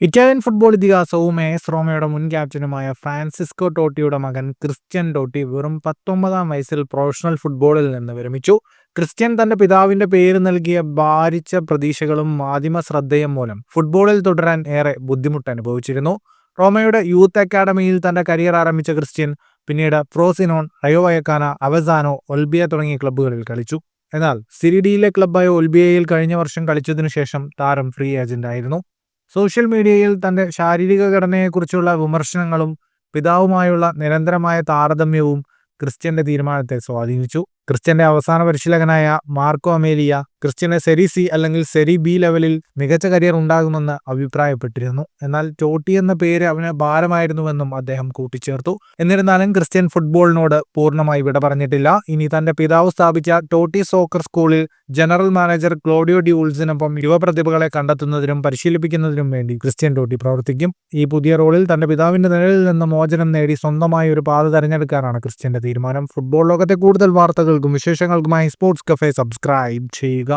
Italian football ഇതിഹാസവും S റോമയുടെ മുൻ ക്യാപ്റ്റനുമായ Francisco ടോട്ടിയുടെ മകൻ Christian Totti വെറും 19-ാം വയസ്സിൽ പ്രൊഫഷണൽ ഫുട്ബോളിൽ നിന്ന് വിരമിച്ചു. ക്രിസ്ത്യൻ തന്റെ പിതാവിന്റെ പേര് നൽകിയ ഭാരിച്ച പ്രതീക്ഷകളും മാധ്യമ ശ്രദ്ധയും മൂലം ഫുട്ബോളിൽ തുടരാൻ ഏറെ ബുദ്ധിമുട്ട് അനുഭവിച്ചിരുന്നു. റോമയുടെ യൂത്ത് അക്കാഡമിയിൽ തന്റെ കരിയർ ആരംഭിച്ച ക്രിസ്ത്യൻ പിന്നീട് ഫ്രോസിനോൺ, റയോ വയക്കാന, അവസാനോ, ഒൽബിയ തുടങ്ങിയ ക്ലബ്ബുകളിൽ കളിച്ചു. എന്നാൽ സിരിഡിയിലെ ക്ലബ്ബായ ഒൽബിയയിൽ കഴിഞ്ഞ വർഷം കളിച്ചതിനു ശേഷം താരം ഫ്രീ ഏജന്റായിരുന്നു. സോഷ്യൽ മീഡിയയിൽ തന്റെ ശാരീരിക ഘടനയെക്കുറിച്ചുള്ള വിമർശനങ്ങളും പിതാവുമായുള്ള നിരന്തരമായ താരതമ്യവും ക്രിസ്ത്യന്റെ തീരുമാനത്തെ സ്വാധീനിച്ചു. ക്രിസ്ത്യന്റെ അവസാന പരിശീലകനായ മാർക്കോ അമേലിയ ക്രിസ്ത്യനെ സെരി സി അല്ലെങ്കിൽ സെരി ബി ലെവലിൽ മികച്ച കരിയർ ഉണ്ടാകുമെന്ന് അഭിപ്രായപ്പെട്ടിരുന്നു. എന്നാൽ ടോട്ടി എന്ന പേര് അവന് ഭാരമായിരുന്നുവെന്നും അദ്ദേഹം കൂട്ടിച്ചേർത്തു. എന്നിരുന്നാലും ക്രിസ്ത്യൻ ഫുട്ബോളിനോട് പൂർണ്ണമായി വിട പറഞ്ഞിട്ടില്ല. ഇനി തന്റെ പിതാവ് സ്ഥാപിച്ച ടോട്ടി സോക്കർ സ്കൂളിൽ ജനറൽ മാനേജർ ക്ലോഡിയോ ഡി ഉൾസിനൊപ്പം യുവപ്രതിഭകളെ കണ്ടെത്തുന്നതിനും പരിശീലിപ്പിക്കുന്നതിനും വേണ്ടി ക്രിസ്ത്യൻ ടോട്ടി പ്രവർത്തിക്കും. ഈ പുതിയ റോളിൽ തന്റെ പിതാവിന്റെ നിഴലിൽ നിന്ന് മോചനം നേടി സ്വന്തമായ ഒരു പാത തെരഞ്ഞെടുക്കാനാണ് ക്രിസ്ത്യന്റെ തീരുമാനം. ഫുട്ബോൾ ലോകത്തെ കൂടുതൽ വാർത്തകൾക്കും വിശേഷങ്ങൾക്കുമായി സ്പോർട്സ് കഫേ സബ്സ്ക്രൈബ് ചെയ്യുക.